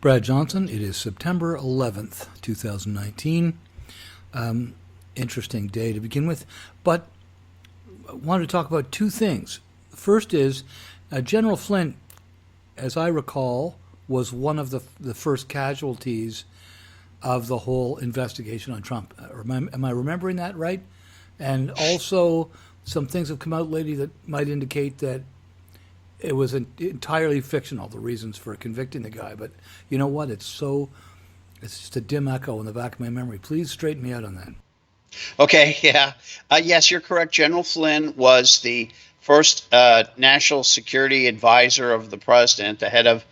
Brad Johnson. It is September 11th, 2019. Interesting day to begin with, but I wanted to talk about two things. First is General Flynn, as I recall, was one of the first casualties of the whole investigation on Trump. Am I remembering that right? And also, some things have come out lately that might indicate that it was entirely fictional, the reasons for convicting the guy. But you know what? It's just a dim echo in the back of my memory. Please straighten me out on that. Okay, yeah. Yes, you're correct. General Flynn was the first national security advisor of the president, the head of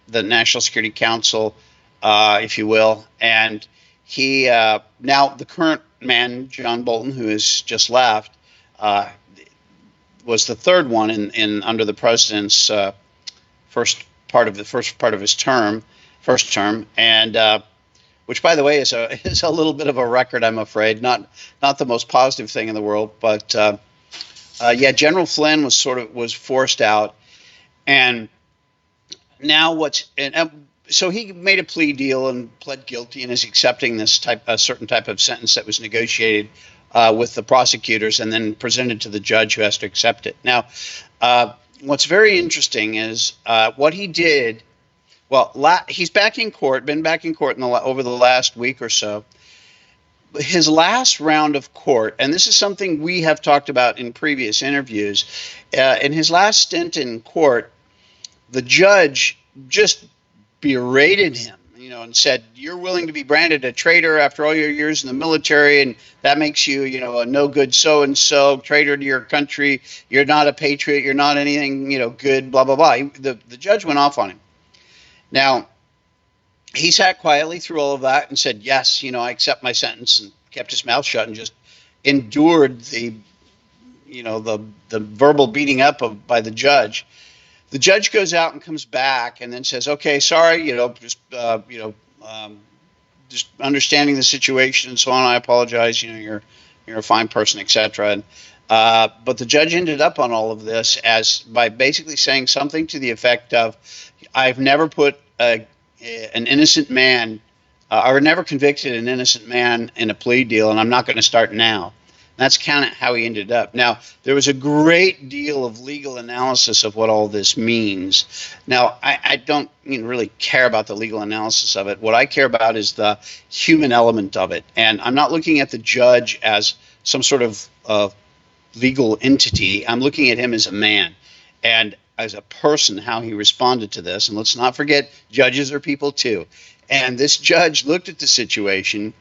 the National Security Council, if you will. And he, now the current man, John Bolton, who has just left, was the third one in under the president's first part of his first term, and which, by the way, is a little bit of a record, I'm afraid. Not the most positive thing in the world, but yeah, General Flynn was forced out, and now so he made a plea deal and pled guilty and is accepting a certain type of sentence that was negotiated with the prosecutors and then presented to the judge who has to accept it. Now, what's very interesting is what he did. Well, he's back in court, been back in court over the last week or so. His last round of court, and this is something we have talked about in previous interviews, in his last stint in court, the judge just berated him, and said, "You're willing to be branded a traitor after all your years in the military, and that makes you, a no good so-and-so, traitor to your country. You're not a patriot. You're not anything, good, blah, blah, blah." The judge went off on him. Now, he sat quietly through all of that and said, "Yes, I accept my sentence," and kept his mouth shut and just endured the verbal beating up by the judge. The judge goes out and comes back and then says, "Okay, sorry, just understanding the situation and so on. I apologize. You're a fine person, etc." And but the judge ended up on all of this by basically saying something to the effect of, "I've never put an innocent man, or never convicted an innocent man in a plea deal, and I'm not going to start now." That's kind of how he ended up. Now, there was a great deal of legal analysis of what all this means. Now, I don't really care about the legal analysis of it. What I care about is the human element of it. And I'm not looking at the judge as some sort of legal entity. I'm looking at him as a man and as a person, how he responded to this. And let's not forget, judges are people too. And this judge looked at the situation.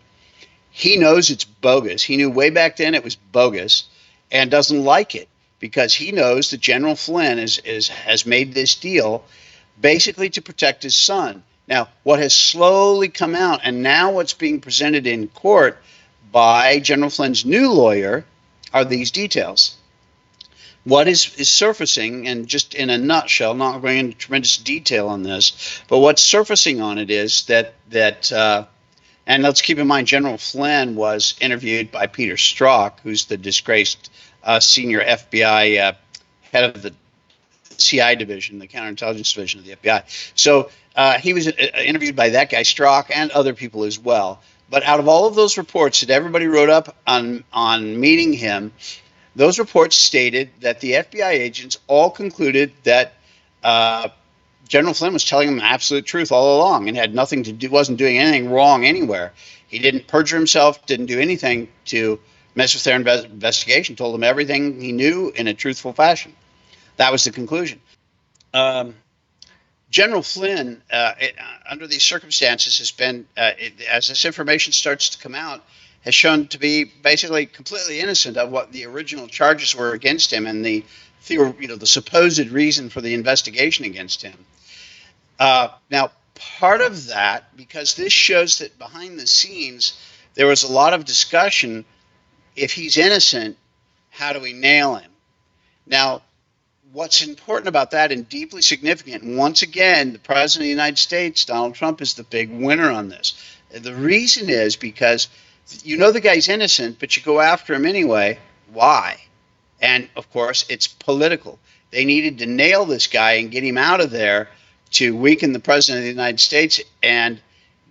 He knows it's bogus. He knew way back then it was bogus and doesn't like it because he knows that General Flynn has made this deal basically to protect his son. Now, what has slowly come out, and now what's being presented in court by General Flynn's new lawyer, are these details. What is surfacing, and just in a nutshell, not going into tremendous detail on this, but what's surfacing on it is that and let's keep in mind, General Flynn was interviewed by Peter Strzok, who's the disgraced senior FBI head of the CI division, the counterintelligence division of the FBI. So he was interviewed by that guy, Strzok, and other people as well. But out of all of those reports that everybody wrote up on meeting him, those reports stated that the FBI agents all concluded that General Flynn was telling them the absolute truth all along and had nothing to do, wasn't doing anything wrong anywhere. He didn't perjure himself, didn't do anything to mess with their investigation, told them everything he knew in a truthful fashion. That was the conclusion. General Flynn, under these circumstances, has been, as this information starts to come out, has shown to be basically completely innocent of what the original charges were against him and the supposed reason for the investigation against him. Now, part of that, because this shows that behind the scenes, there was a lot of discussion. If he's innocent, how do we nail him? Now, what's important about that and deeply significant, and once again, the President of the United States, Donald Trump, is the big winner on this. The reason is because the guy's innocent, but you go after him anyway. Why? And, of course, it's political. They needed to nail this guy and get him out of there to weaken the president of the United States and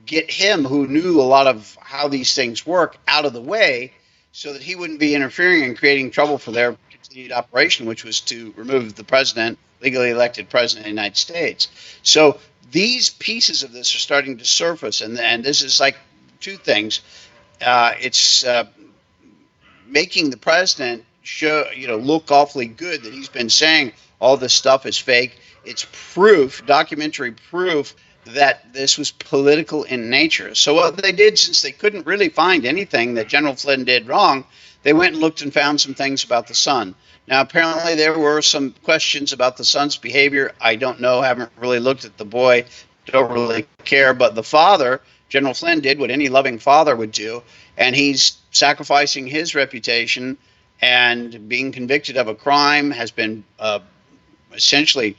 get him, who knew a lot of how these things work, out of the way so that he wouldn't be interfering and creating trouble for their continued operation, which was to remove the president, legally elected president of the United States. So these pieces of this are starting to surface, and this is like two things. It's making the president look awfully good that he's been saying all this stuff is fake. It's proof, documentary proof, that this was political in nature. So what they did, since they couldn't really find anything that General Flynn did wrong, they went and looked and found some things about the son. Now, apparently there were some questions about the son's behavior. I don't know, haven't really looked at the boy, don't really care. But the father, General Flynn, did what any loving father would do, and he's sacrificing his reputation and being convicted of a crime, has been essentially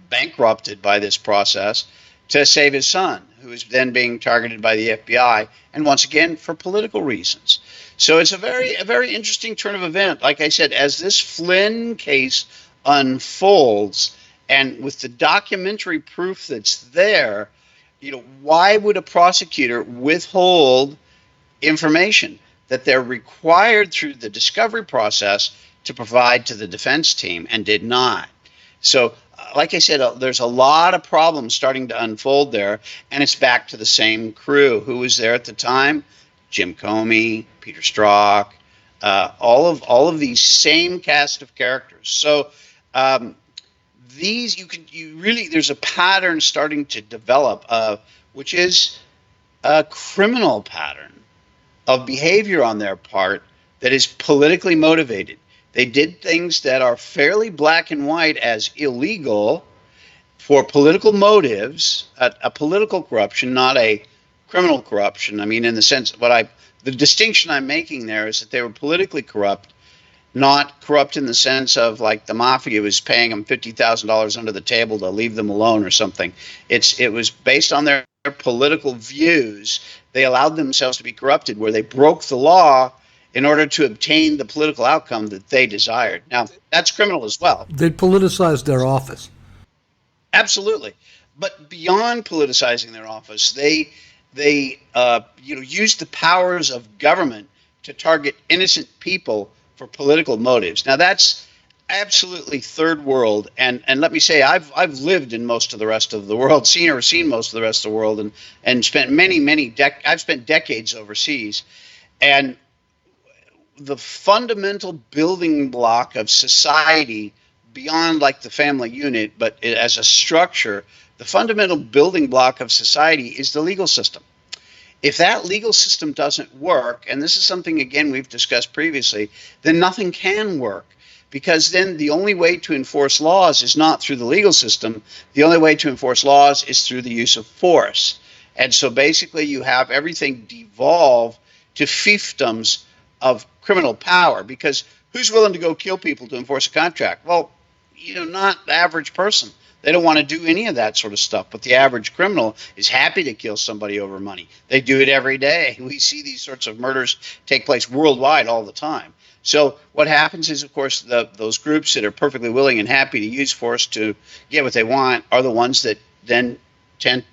bankrupted by this process to save his son, who is then being targeted by the FBI, and once again for political reasons. So it's a very interesting turn of event. Like I said, as this Flynn case unfolds, and with the documentary proof that's there, why would a prosecutor withhold information that they're required through the discovery process to provide to the defense team, and did not? So, like I said, there's a lot of problems starting to unfold there, and it's back to the same crew. Who was there at the time? Jim Comey, Peter Strzok, all of these same cast of characters. So there's a pattern starting to develop, which is a criminal pattern of behavior on their part that is politically motivated. They did things that are fairly black and white as illegal for political motives, a political corruption, not a criminal corruption. I mean, in the sense, the distinction I'm making there is that they were politically corrupt, not corrupt in the sense of like the mafia was paying them $50,000 under the table to leave them alone or something. It was based on their political views. They allowed themselves to be corrupted, where they broke the law in order to obtain the political outcome that they desired. Now, that's criminal as well. They politicized their office. Absolutely. But beyond politicizing their office, they used the powers of government to target innocent people for political motives. Now, that's absolutely third world. And let me say, I've lived in most of the rest of the world, seen most of the rest of the world, and spent I've spent decades overseas. And the fundamental building block of society, beyond like the family unit, but as a structure, the fundamental building block of society is the legal system. If that legal system doesn't work, and this is something, again, we've discussed previously, then nothing can work. Because then the only way to enforce laws is not through the legal system. The only way to enforce laws is through the use of force. And so basically you have everything devolve to fiefdoms of criminal power, because who's willing to go kill people to enforce a contract? Well, not the average person. They don't want to do any of that sort of stuff, but the average criminal is happy to kill somebody over money. They do it every day. We see these sorts of murders take place worldwide all the time. So what happens is, of course, those groups that are perfectly willing and happy to use force to get what they want are the ones that then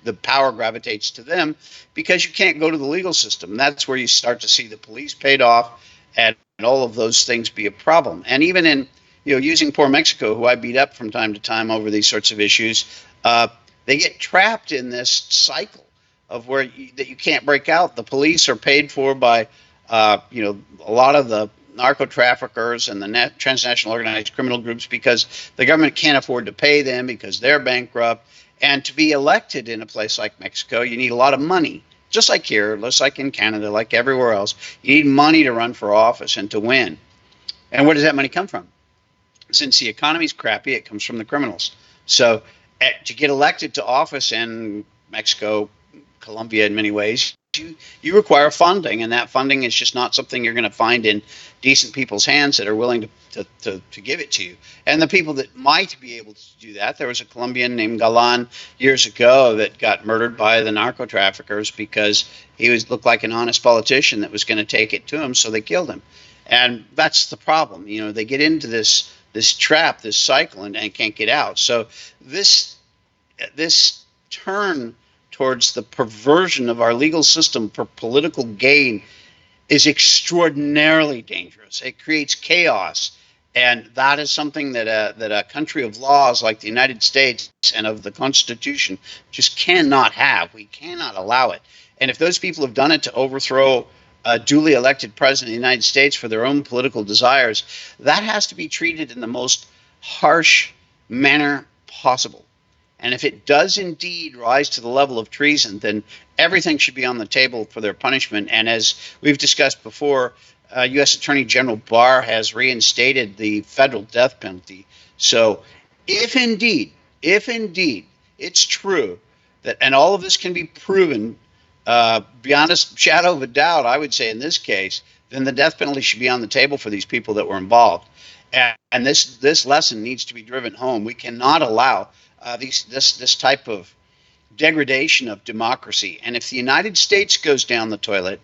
the power gravitates to them, because you can't go to the legal system. And that's where you start to see the police paid off and all of those things be a problem. And even in, using poor Mexico, who I beat up from time to time over these sorts of issues, they get trapped in this cycle of that you can't break out. The police are paid for by, a lot of the narco traffickers and the transnational organized criminal groups, because the government can't afford to pay them because they're bankrupt. And to be elected in a place like Mexico, you need a lot of money, just like here, just like in Canada, like everywhere else. You need money to run for office and to win. And where does that money come from? Since the economy's crappy, it comes from the criminals. So to get elected to office in Mexico, Colombia in many ways, you require funding, and that funding is just not something you're going to find in decent people's hands that are willing to give it to you. And the people that might be able to do that, there was a Colombian named Galan years ago that got murdered by the narco traffickers because he looked like an honest politician that was going to take it to him, so they killed him. And that's the problem. They get into this trap, this cycle, and can't get out. So this this turn towards the perversion of our legal system for political gain is extraordinarily dangerous. It creates chaos, and that is something that a country of laws like the United States and of the Constitution just cannot have. We cannot allow it. And if those people have done it to overthrow a duly elected president of the United States for their own political desires, that has to be treated in the most harsh manner possible. And if it does indeed rise to the level of treason, then everything should be on the table for their punishment. And as we've discussed before, U.S. Attorney General Barr has reinstated the federal death penalty. So if indeed it's true that, and all of this can be proven beyond a shadow of a doubt, I would say in this case, then the death penalty should be on the table for these people that were involved. And this lesson needs to be driven home. We cannot allow this type of degradation of democracy. And if the United States goes down the toilet,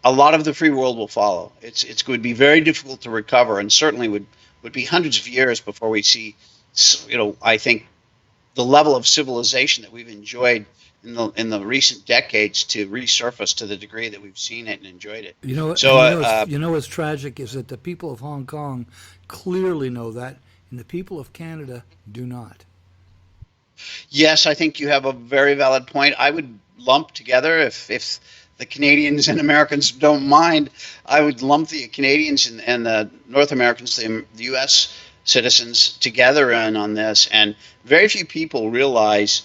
a lot of the free world will follow. It's going to be very difficult to recover, and certainly would be hundreds of years before we see, I think, the level of civilization that we've enjoyed in the recent decades to resurface to the degree that we've seen it and enjoyed it. What's tragic is that the people of Hong Kong clearly know that, and the people of Canada do not. Yes, I think you have a very valid point. I would lump together, if the Canadians and Americans don't mind, I would lump the Canadians and the North Americans, the U.S. citizens, together in on this. And very few people realize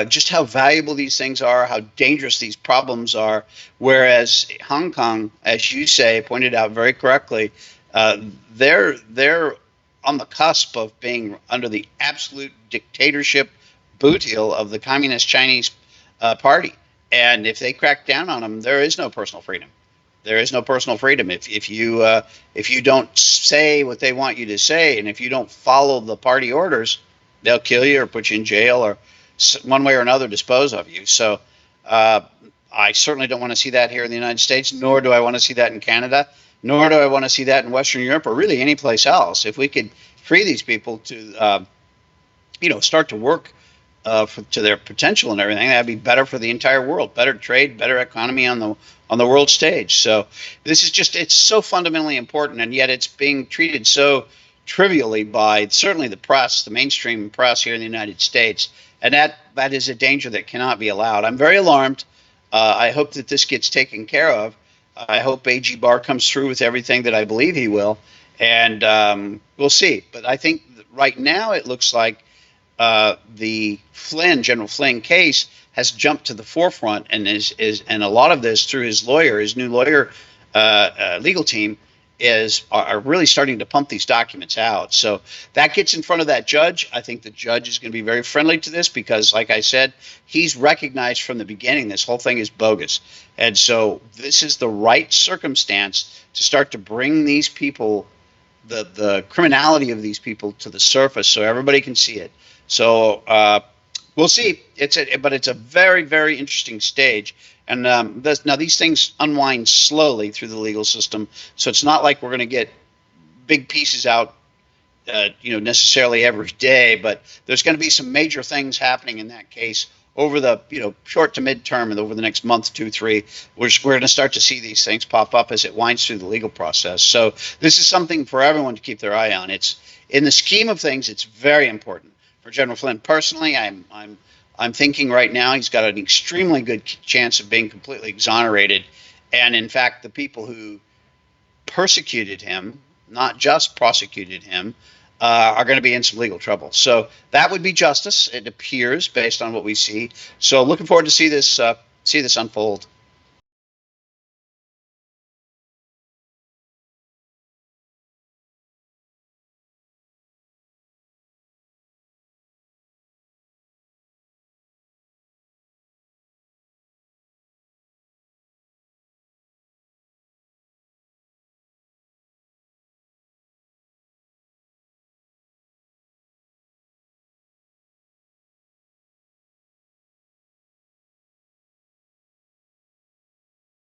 just how valuable these things are, how dangerous these problems are. Whereas Hong Kong, as you say, pointed out very correctly, they're on the cusp of being under the absolute dictatorship boot heel of the Communist Chinese Party. And if they crack down on them, there is no personal freedom. There is no personal freedom. If you don't say what they want you to say, and if you don't follow the party orders, they'll kill you or put you in jail or one way or another dispose of you. So I certainly don't want to see that here in the United States, nor do I want to see that in Canada, nor do I want to see that in Western Europe or really any place else. If we could free these people to, start to work to their potential and everything, that'd be better for the entire world, better trade, better economy on the world stage. So this is it's so fundamentally important, and yet it's being treated so trivially by certainly the press, the mainstream press here in the United States. And that is a danger that cannot be allowed. I'm very alarmed. I hope that this gets taken care of. I hope AG Barr comes through with everything that I believe he will, and we'll see. But I think right now it looks like the General Flynn case has jumped to the forefront, and and a lot of this through his new lawyer legal team are really starting to pump these documents out. So that gets in front of that judge. I think the judge is going to be very friendly to this because, like I said, he's recognized from the beginning this whole thing is bogus. And so this is the right circumstance to start to bring these people, the criminality of these people, to the surface so everybody can see it. So we'll see. But it's a very, very interesting stage. And now these things unwind slowly through the legal system, so it's not like we're going to get big pieces out, necessarily every day. But there's going to be some major things happening in that case over the short to midterm and over the next month, 2, 3. We're going to start to see these things pop up as it winds through the legal process. So this is something for everyone to keep their eye on. It's in the scheme of things, it's very important for General Flynn personally. I'm thinking right now he's got an extremely good chance of being completely exonerated. And in fact, the people who persecuted him, not just prosecuted him, are going to be in some legal trouble. So that would be justice, it appears, based on what we see. So looking forward to see this unfold.